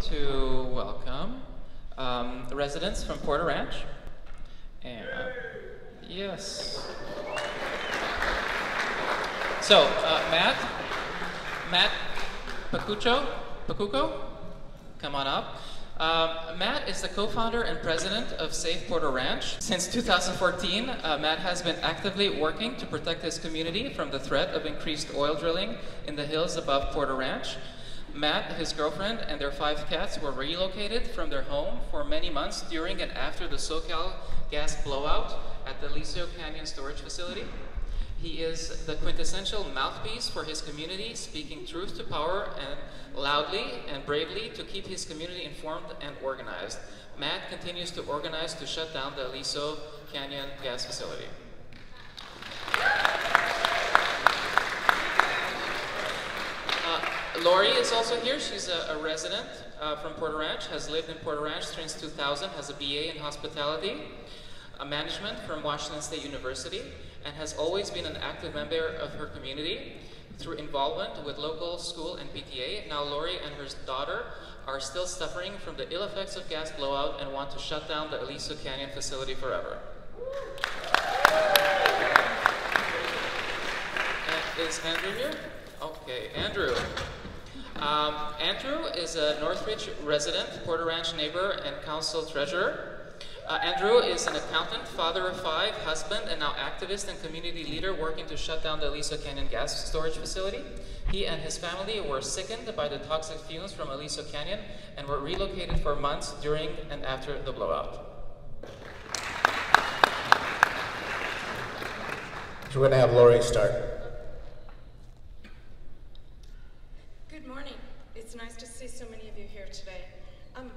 to welcome residents from Porter Ranch. And yes. So, Matt Pacuco, come on up. Matt is the co-founder and president of Safe Porter Ranch. Since 2014, Matt has been actively working to protect his community from the threat of increased oil drilling in the hills above Porter Ranch. Matt, his girlfriend, and their 5 cats were relocated from their home for many months during and after the SoCal gas blowout at the Aliso Canyon storage facility. He is the quintessential mouthpiece for his community, speaking truth to power and loudly and bravely to keep his community informed and organized. Matt continues to organize to shut down the Aliso Canyon gas facility. Lori is also here. She's a resident from Porter Ranch, has lived in Porter Ranch since 2000, has a BA in hospitality management from Washington State University, and has always been an active member of her community through involvement with local school and PTA. Now Lori and her daughter are still suffering from the ill effects of gas blowout and want to shut down the Aliso Canyon facility forever. And is Andrew here? Okay, Andrew. Andrew is a Northridge resident, Porter Ranch neighbor, and council treasurer. Andrew is an accountant, father of 5, husband, and now activist and community leader working to shut down the Aliso Canyon gas storage facility. He and his family were sickened by the toxic fumes from Aliso Canyon and were relocated for months during and after the blowout. So we're going to have Lori start. Good morning. It's nice to see so many of you here today.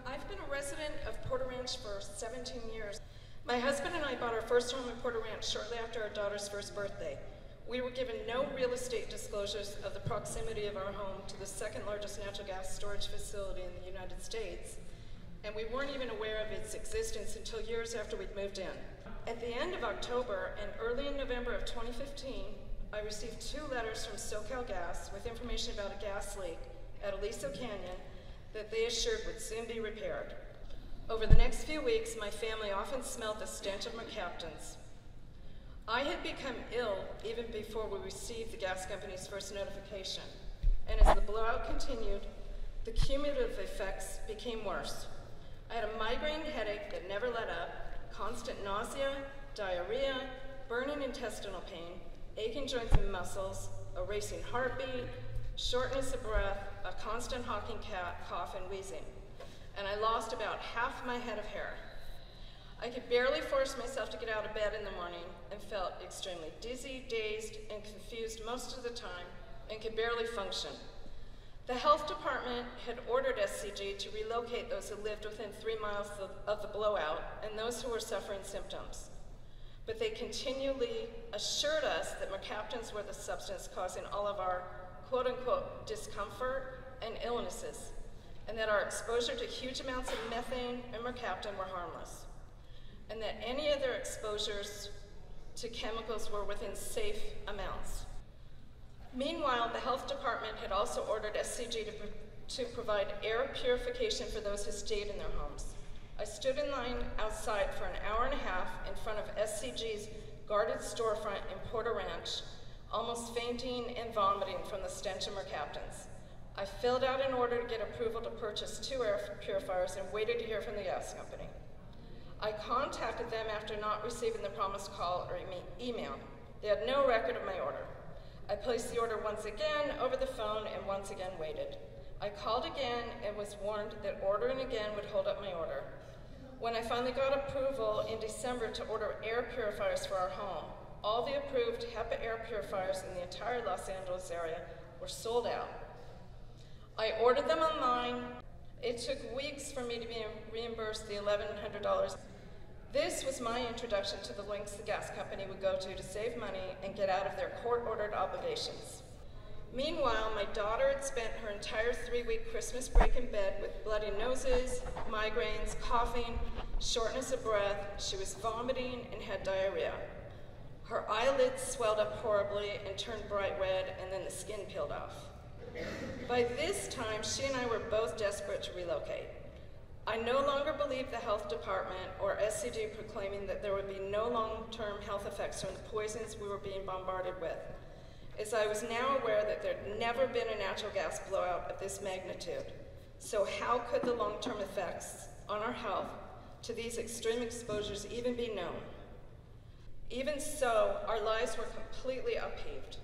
I've been a resident of Porter Ranch for 17 years. My husband and I bought our first home in Porter Ranch shortly after our daughter's first birthday. We were given no real estate disclosures of the proximity of our home to the 2nd largest natural gas storage facility in the United States, and we weren't even aware of its existence until years after we'd moved in. At the end of October and early in November of 2015, I received 2 letters from SoCal Gas with information about a gas leak at Aliso Canyon that they assured would soon be repaired. Over the next few weeks, my family often smelled the stench of mercaptans. I had become ill even before we received the gas company's first notification, and as the blowout continued, the cumulative effects became worse. I had a migraine headache that never let up, constant nausea, diarrhea, burning intestinal pain, aching joints and muscles, a racing heartbeat, shortness of breath, a constant hawking cough, and wheezing. And I lost about half my head of hair. I could barely force myself to get out of bed in the morning and felt extremely dizzy, dazed, and confused most of the time and could barely function. The health department had ordered SCG to relocate those who lived within 3 miles of the blowout and those who were suffering symptoms. But they continually assured us that mercaptans were the substance causing all of our quote-unquote discomfort and illnesses, and that our exposure to huge amounts of methane and mercaptan were harmless, and that any other exposures to chemicals were within safe amounts. Meanwhile, the health department had also ordered SCG to provide air purification for those who stayed in their homes. I stood in line outside for an hour and a half in front of SCG's guarded storefront in Porter Ranch, almost fainting and vomiting from the stench of mercaptans. I filled out an order to get approval to purchase 2 air purifiers and waited to hear from the gas company. I contacted them after not receiving the promised call or email. They had no record of my order. I placed the order once again over the phone and once again waited. I called again and was warned that ordering again would hold up my order. When I finally got approval in December to order air purifiers for our home, all the approved HEPA air purifiers in the entire Los Angeles area were sold out. I ordered them online. It took weeks for me to be reimbursed the $1,100. This was my introduction to the lengths the gas company would go to save money and get out of their court-ordered obligations. Meanwhile, my daughter had spent her entire 3-week Christmas break in bed with bloody noses, migraines, coughing, shortness of breath. She was vomiting and had diarrhea. Her eyelids swelled up horribly and turned bright red, and then the skin peeled off. By this time, she and I were both desperate to relocate. I no longer believed the health department or SCD proclaiming that there would be no long-term health effects from the poisons we were being bombarded with, as I was now aware that there had never been a natural gas blowout of this magnitude. So how could the long-term effects on our health to these extreme exposures even be known? Even so, our lives were completely upheaved.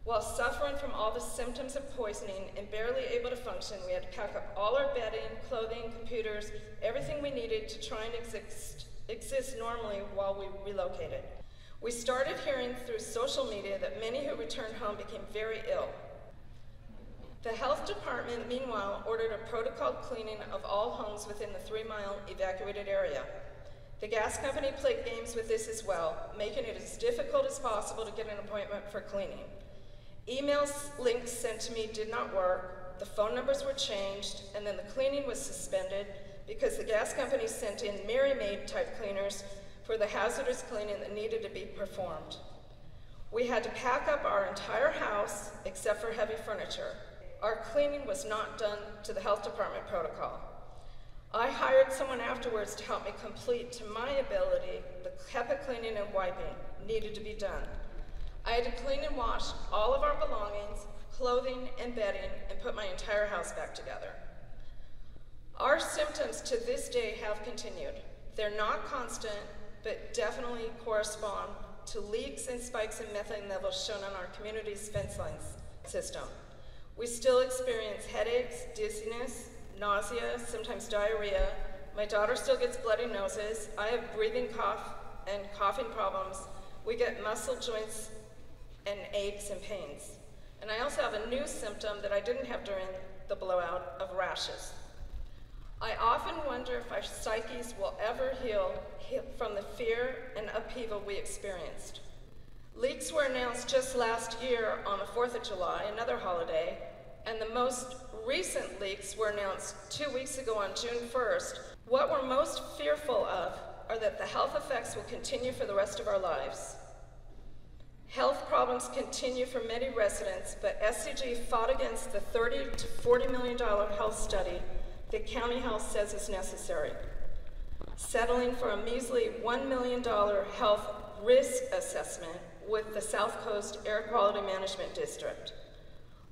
While suffering from all the symptoms of poisoning and barely able to function, we had to pack up all our bedding, clothing, computers, everything we needed to try and exist normally while we relocated. We started hearing through social media that many who returned home became very ill. The health department, meanwhile, ordered a protocol cleaning of all homes within the 3-mile evacuated area. The gas company played games with this as well, making it as difficult as possible to get an appointment for cleaning. Emails links sent to me did not work, the phone numbers were changed, and then the cleaning was suspended because the gas company sent in Mary Maid type cleaners for the hazardous cleaning that needed to be performed. We had to pack up our entire house except for heavy furniture. Our cleaning was not done to the health department protocol. I hired someone afterwards to help me complete, to my ability, the HEPA cleaning and wiping needed to be done. I had to clean and wash all of our belongings, clothing, and bedding, and put my entire house back together. Our symptoms to this day have continued. They're not constant, but definitely correspond to leaks and spikes in methane levels shown on our community's fence lines system. We still experience headaches, dizziness, nausea, sometimes diarrhea. My daughter still gets bloody noses. I have breathing cough and coughing problems. We get muscle joints and aches and pains. And I also have a new symptom that I didn't have during the blowout of rashes. I often wonder if our psyches will ever heal from the fear and upheaval we experienced. Leaks were announced just last year on the 4th of July, another holiday, and the most recent leaks were announced 2 weeks ago on June 1st. What we're most fearful of are that the health effects will continue for the rest of our lives. Health problems continue for many residents, but SCG fought against the $30 to $40 million health study that County Health says is necessary, settling for a measly $1 million health risk assessment with the South Coast Air Quality Management District.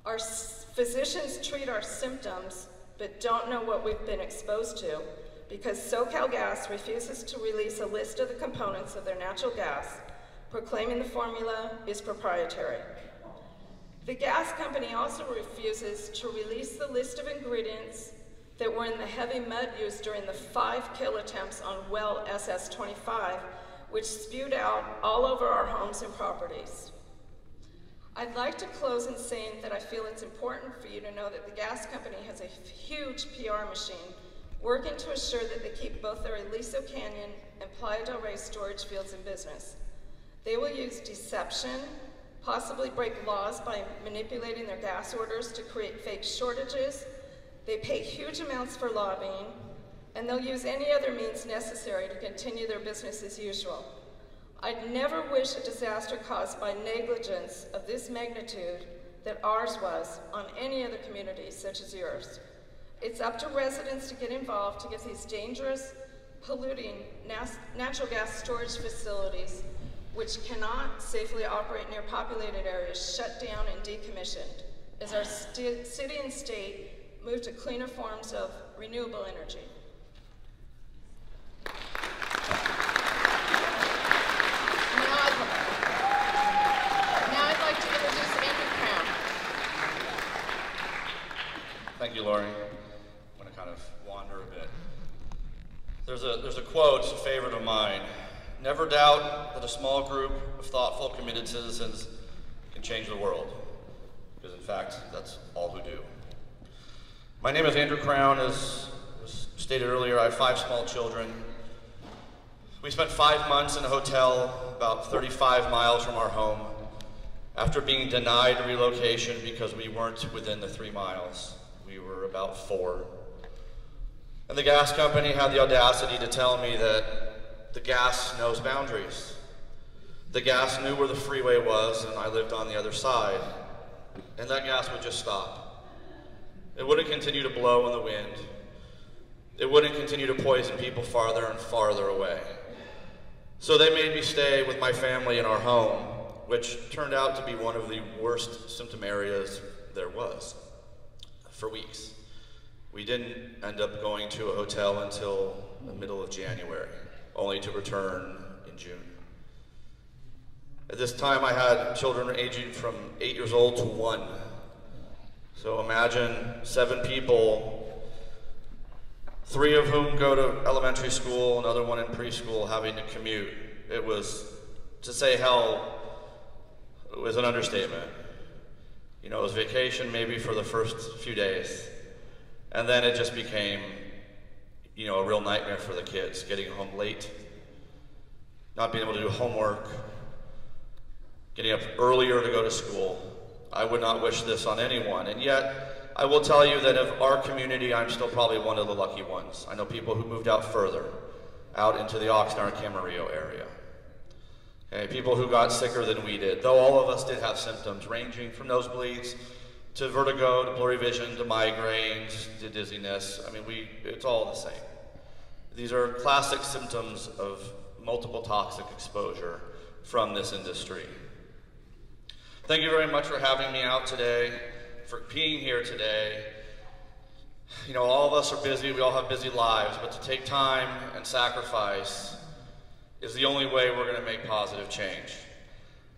Our physicians treat our symptoms, but don't know what we've been exposed to because SoCalGas refuses to release a list of the components of their natural gas, proclaiming the formula is proprietary. The gas company also refuses to release the list of ingredients that were in the heavy mud used during the 5-kill attempts on well SS-25, which spewed out all over our homes and properties. I'd like to close in saying that I feel it's important for you to know that the gas company has a huge PR machine working to assure that they keep both their Aliso Canyon and Playa Del Rey storage fields in business. They will use deception, possibly break laws by manipulating their gas orders to create fake shortages. They pay huge amounts for lobbying, and they'll use any other means necessary to continue their business as usual. I'd never wish a disaster caused by negligence of this magnitude that ours was on any other community such as yours. It's up to residents to get involved to get these dangerous, polluting natural gas storage facilities, which cannot safely operate near populated areas, shut down and decommissioned, as our city and state move to cleaner forms of renewable energy. Now I'd like to introduce Andrew Crown. Thank you, Lori. I'm going to kind of wander a bit. There's a quote, a favorite of mine. Never doubt that a small group of thoughtful, committed citizens can change the world. Because in fact, that's all who do. My name is Andrew Crown. As was stated earlier, I have 5 small children. We spent 5 months in a hotel about 35 miles from our home after being denied relocation because we weren't within the 3 miles. We were about 4. And the gas company had the audacity to tell me that the gas knows boundaries. The gas knew where the freeway was, and I lived on the other side. and that gas would just stop. It wouldn't continue to blow in the wind. It wouldn't continue to poison people farther and farther away. So they made me stay with my family in our home, which turned out to be one of the worst symptom areas there was, for weeks. We didn't end up going to a hotel until the middle of January, only to return in June. At this time, I had children ranging from 8 years old to 1. So imagine 7 people, 3 of whom go to elementary school, another one in preschool, having to commute. It was, to say hell, it was an understatement. You know, it was vacation maybe for the first few days. And then it just became, you know, a real nightmare for the kids, getting home late, not being able to do homework, getting up earlier to go to school. I would not wish this on anyone, and yet I will tell you that of our community, I'm still probably one of the lucky ones. I know people who moved out further, out into the Oxnard, Camarillo area. Okay, people who got sicker than we did, though all of us did have symptoms ranging from nosebleeds to vertigo, to blurry vision, to migraines, to dizziness. I mean, it's all the same. These are classic symptoms of multiple toxic exposure from this industry. Thank you very much for having me out today, for being here today. You know, all of us are busy, we all have busy lives, but to take time and sacrifice is the only way we're going to make positive change.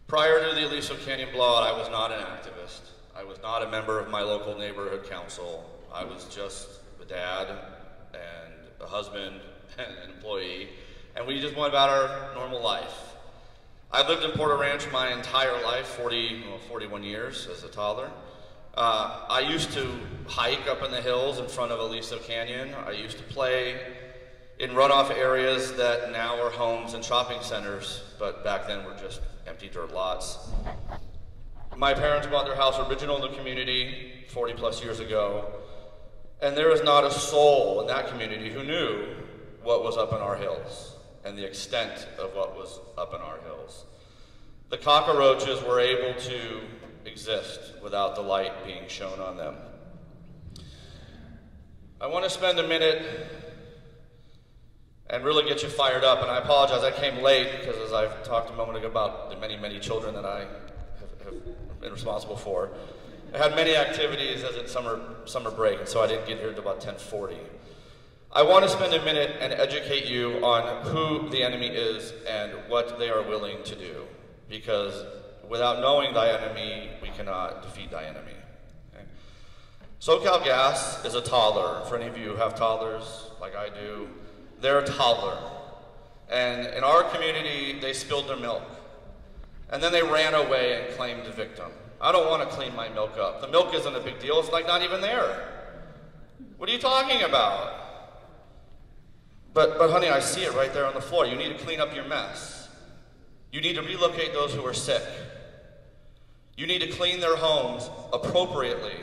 Prior to the Aliso Canyon blowout, I was not an activist. I was not a member of my local neighborhood council. I was just a dad and a husband and an employee, and we just went about our normal life. I lived in Porter Ranch my entire life, 41 years as a toddler. I used to hike up in the hills in front of Aliso Canyon. I used to play in runoff areas that now are homes and shopping centers, but back then were just empty dirt lots. My parents bought their house original in the community 40 plus years ago, and there is not a soul in that community who knew what was up in our hills and the extent of what was up in our hills. The cockroaches were able to exist without the light being shown on them. I want to spend a minute and really get you fired up, and I apologize, I came late because as I've talked a moment ago about the many, many children that I have been responsible for, I had many activities as in summer break, and so I didn't get here until about 10:40. I want to spend a minute and educate you on who the enemy is and what they are willing to do, because without knowing thy enemy, we cannot defeat thy enemy. Okay? SoCal Gas is a toddler. For any of you who have toddlers, like I do, they're a toddler. And in our community, they spilled their milk. And then they ran away and claimed the victim. I don't want to clean my milk up. The milk isn't a big deal. It's like not even there. What are you talking about? But honey, I see it right there on the floor. You need to clean up your mess. You need to relocate those who are sick. You need to clean their homes appropriately.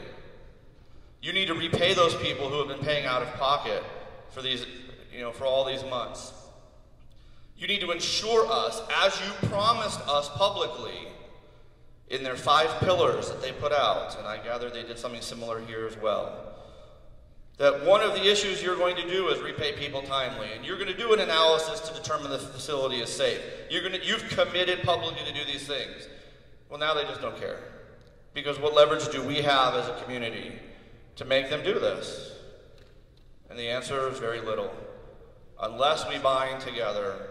You need to repay those people who have been paying out of pocket for these, for all these months. You need to ensure us, as you promised us publicly in their 5 pillars that they put out, and I gather they did something similar here as well, that one of the issues you're going to do is repay people timely, and you're going to do an analysis to determine the facility is safe. You've committed publicly to do these things. Well, now they just don't care. Because what leverage do we have as a community to make them do this? And the answer is very little. Unless we bind together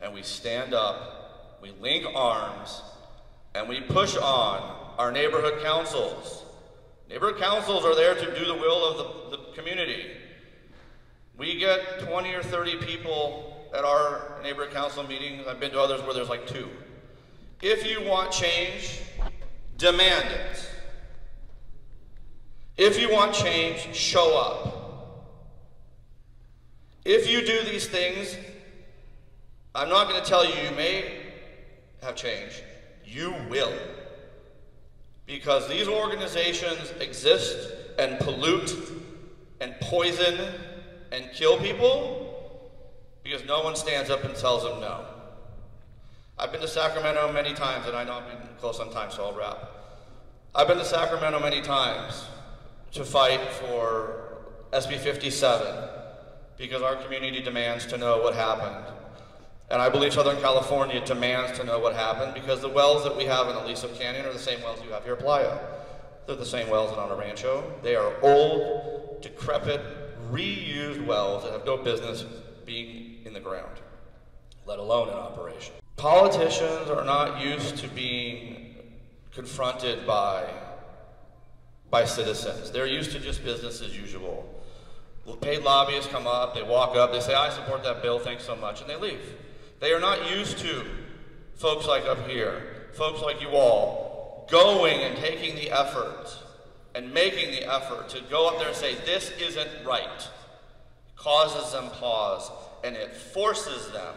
and we stand up, we link arms, and we push on our neighborhood councils. Neighborhood councils are there to do the will of the community. We get 20 or 30 people at our neighborhood council meetings. I've been to others where there's like 2. If you want change, demand it. If you want change, show up. If you do these things, I'm not going to tell you you may have change. You will. Because these organizations exist and pollute and poison and kill people because no one stands up and tells them no. I've been to Sacramento many times, and I know I've been close on time, so I'll wrap. I've been to Sacramento many times to fight for SB 57 because our community demands to know what happened. And I believe Southern California demands to know what happened because the wells that we have in Aliso Canyon are the same wells you have here at Playa. They're the same wells in Honor Rancho. They are old, decrepit, reused wells that have no business being in the ground, let alone in operation. Politicians are not used to being confronted by citizens. They're used to just business as usual. Paid lobbyists come up, they walk up, they say, I support that bill, thanks so much, and they leave. They are not used to folks like up here, folks like you all, going and taking the effort and making the effort to go up there and say, this isn't right. It causes them pause, and it forces them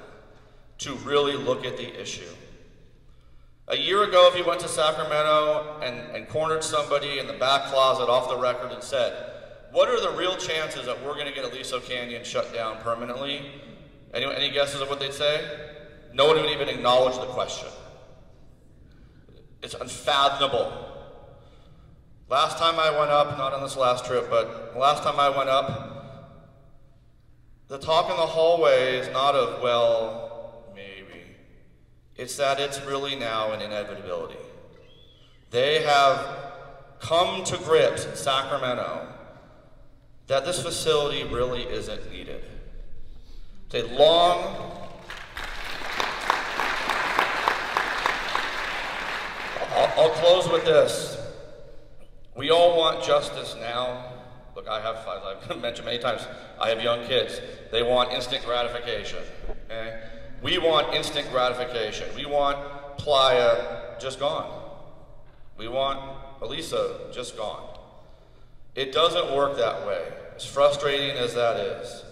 to really look at the issue. A year ago, if you went to Sacramento and cornered somebody in the back closet off the record and said, what are the real chances that we're going to get Aliso Canyon shut down permanently? Any guesses of what they'd say? No one would even acknowledge the question. It's unfathomable. Last time I went up, not on this last trip, but the last time I went up, the talk in the hallway is not of, well, maybe. It's that it's really now an inevitability. They have come to grips in Sacramento that this facility really isn't needed. It's a long, I'll close with this. We all want justice now. Look, as I've mentioned many times, I have young kids. They want instant gratification, okay? We want instant gratification. We want Playa just gone. We want Aliso just gone. It doesn't work that way, as frustrating as that is.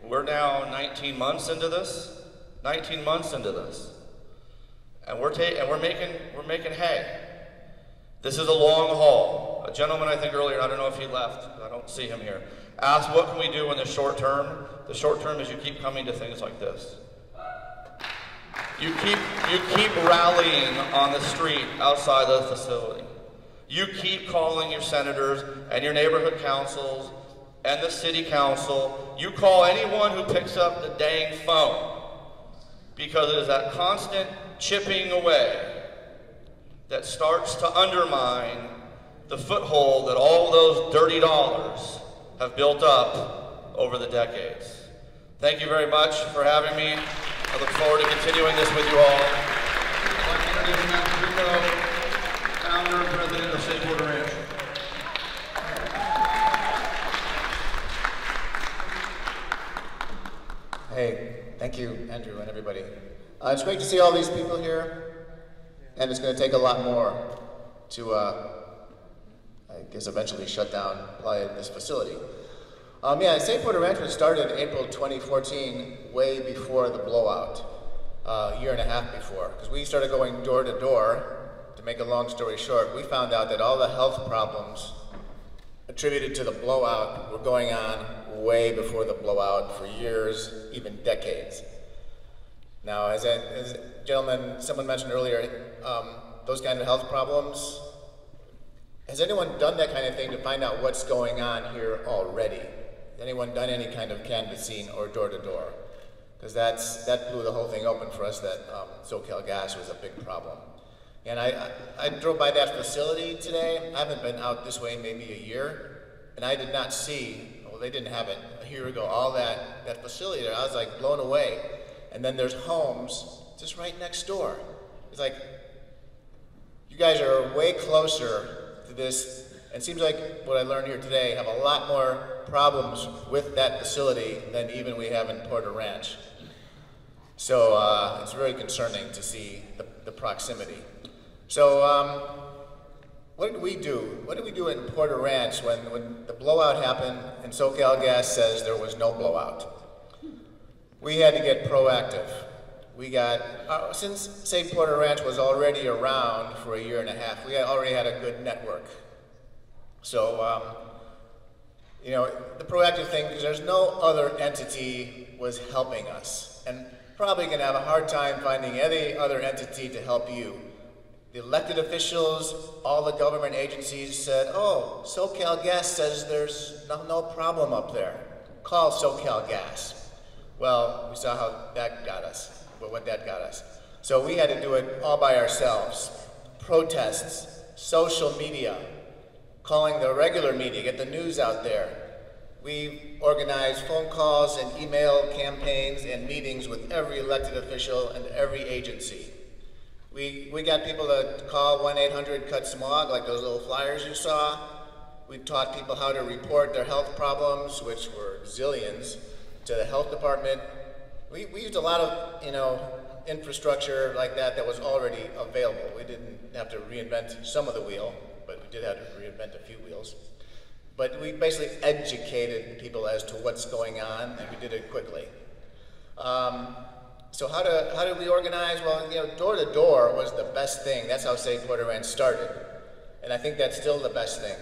We're now 19 months into this, and we're making hay. This is a long haul. A gentleman, I think earlier, I don't know if he left, I don't see him here, asked what can we do in the short term? The short term is you keep coming to things like this. You keep rallying on the street outside the facility. You keep calling your senators and your neighborhood councils and the city council. You call anyone who picks up the dang phone, because it is that constant chipping away that starts to undermine the foothold that all those dirty dollars have built up over the decades. Thank you very much for having me. I look forward to continuing this with you all. I'd like to introduce Matt Rico, founder and president of Safe Porter Ranch. Hey, thank you, Andrew, and everybody. It's great to see all these people here, and it's going to take a lot more to, I guess, eventually shut down this facility. Yeah, Safe Porter Ranch was started in April 2014, way before the blowout, a year and a half before, because we started going door to door. To make a long story short, we found out that all the health problems attributed to the blowout were going on way before the blowout for years, even decades. Now, as someone mentioned earlier, those kind of health problems, has anyone done that kind of thing to find out what's going on here already? Has anyone done any kind of canvassing or door-to-door? Because that blew the whole thing open for us, that SoCal gas was a big problem. And I drove by that facility today. I haven't been out this way in maybe a year, and I did not see, well, they didn't have it a year ago, all that facility there. I was like blown away. And then there's homes just right next door. It's like, you guys are way closer to this. It seems like what I learned here today have a lot more problems with that facility than even we have in Porter Ranch. So it's very concerning to see the proximity. So what did we do? What did we do in Porter Ranch when the blowout happened and SoCal Gas says there was no blowout? We had to get proactive. We got, since Safe Porter Ranch was already around for a year and a half, we already had a good network. So, you know, the proactive thing, because there's no other entity was helping us, and probably gonna have a hard time finding any other entity to help you The elected officials, all the government agencies said, oh, SoCal Gas says there's no problem up there. Call SoCal Gas. Well, we saw how that got us, what that got us. So we had to do it all by ourselves. Protests, social media, calling the regular media, get the news out there. We organized phone calls and email campaigns and meetings with every elected official and every agency. We got people to call 1-800-CUT-SMOG, like those little flyers you saw. We taught people how to report their health problems, which were zillions, to the health department. We used a lot of, infrastructure like that was already available. We didn't have to reinvent some of the wheel, but we did have to reinvent a few wheels. But we basically educated people as to what's going on, and we did it quickly. So how did we organize? Well, door to door was the best thing. That's how Safe Porter Ranch started. And I think that's still the best thing.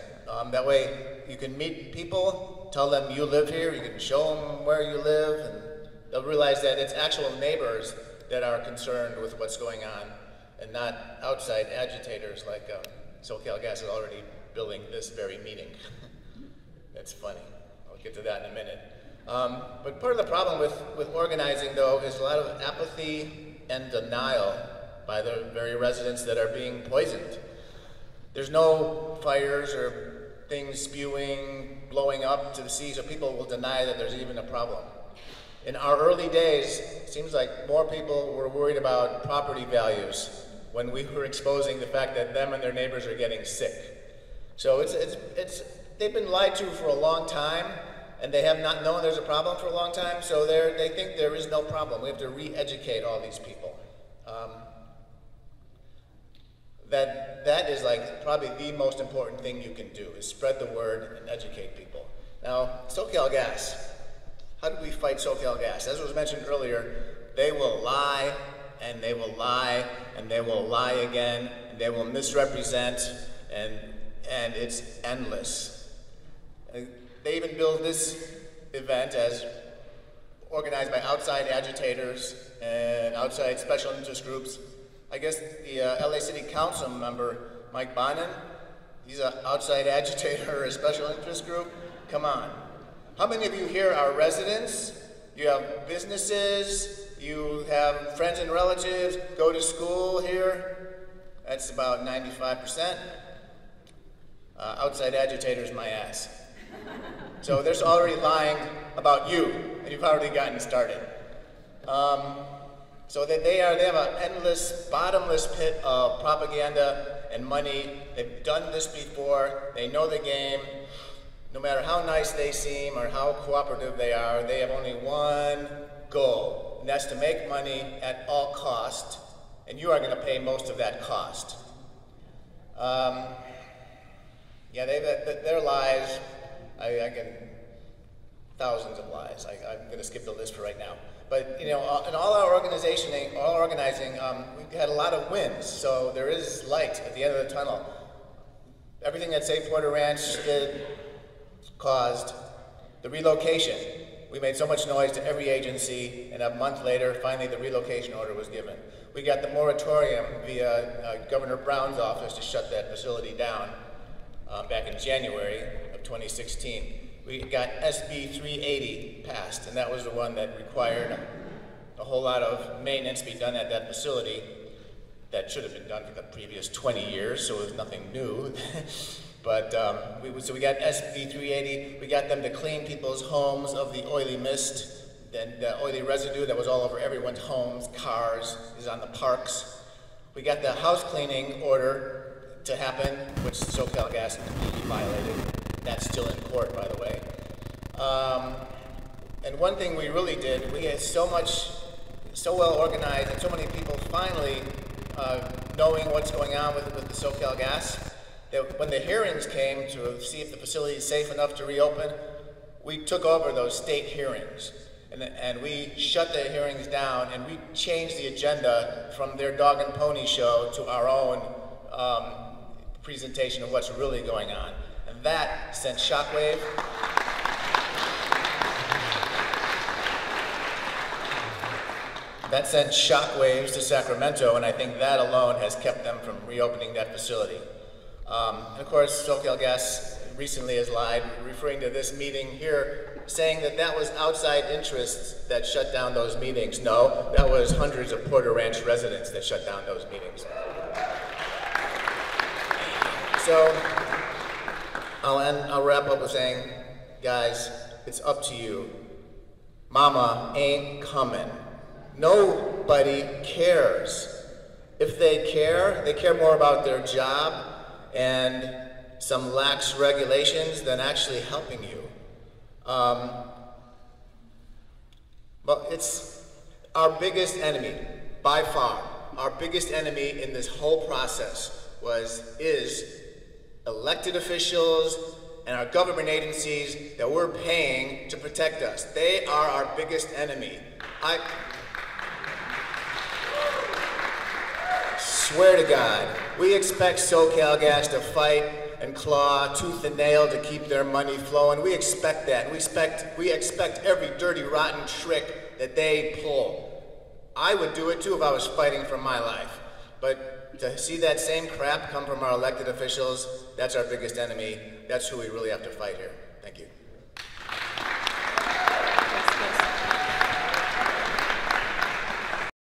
That way you can meet people, tell them you live here, you can show them where you live, and they'll realize that it's actual neighbors that are concerned with what's going on, and not outside agitators like SoCal Gas is already building this very meeting. That's funny. I'll get to that in a minute. But part of the problem with organizing, though, is a lot of apathy and denial by the very residents that are being poisoned. There's no fires or things spewing, blowing up to the sea, so people will deny that there's even a problem. In our early days, it seems like more people were worried about property values when we were exposing the fact that them and their neighbors are getting sick. So they've been lied to for a long time, and they have not known there's a problem for a long time, so they think there is no problem. We have to re-educate all these people. That is like probably the most important thing you can do, is spread the word and educate people. Now, SoCal Gas. How do we fight SoCal Gas? As was mentioned earlier, they will lie, and they will lie, and they will lie again, and they will misrepresent, and it's endless. They even build this event as organized by outside agitators and outside special interest groups. I guess the LA City Council member, Mike Bonin, he's an outside agitator or a special interest group. Come on. How many of you here are residents? You have businesses, you have friends and relatives, go to school here? That's about 95%. Outside agitators, my ass. So they're already lying about you, and you've already gotten started. So they have an endless, bottomless pit of propaganda and money. They've done this before, they know the game. No matter how nice they seem or how cooperative they are, they have only one goal, and that's to make money at all cost, and you are going to pay most of that cost. Their lies, I can, thousands of lies. I'm going to skip the list for right now. But in all our organizing, we've had a lot of wins, so there is light at the end of the tunnel. Everything that Safe Porter Ranch did caused the relocation. We made so much noise to every agency, and a month later, finally the relocation order was given. We got the moratorium via Governor Brown's office to shut that facility down back in January of 2016. We got SB 380 passed, and that was the one that required a whole lot of maintenance be done at that facility that should have been done for the previous 20 years, so it was nothing new. But so we got SB 380. We got them to clean people's homes of the oily mist and the oily residue that was all over everyone's homes, cars, is on the parks. We got the house cleaning order to happen, which SoCal Gas completely violated. That's still in court, by the way. And one thing we really did, we had so well organized, and so many people finally knowing what's going on with the SoCal Gas, that when the hearings came to see if the facility is safe enough to reopen, we took over those state hearings. And we shut the hearings down, and we changed the agenda from their dog and pony show to our own presentation of what's really going on. And that sent shockwave. That sent shockwaves to Sacramento, and I think that alone has kept them from reopening that facility. And of course, SoCalGas recently has lied, referring to this meeting here, saying that that was outside interests that shut down those meetings. No, that was hundreds of Porter Ranch residents that shut down those meetings. So, I'll wrap up with saying, guys, it's up to you. Mama ain't coming. Nobody cares. If they care more about their job and some lax regulations than actually helping you. But it's our biggest enemy, by far. Our biggest enemy in this whole process is elected officials and our government agencies that we're paying to protect us. They are our biggest enemy. I swear to God, we expect SoCalGas to fight and claw tooth and nail to keep their money flowing. We expect that. We expect every dirty, rotten trick that they pull. I would do it too if I was fighting for my life. But to see that same crap come from our elected officials, that's our biggest enemy. That's who we really have to fight here. Thank you.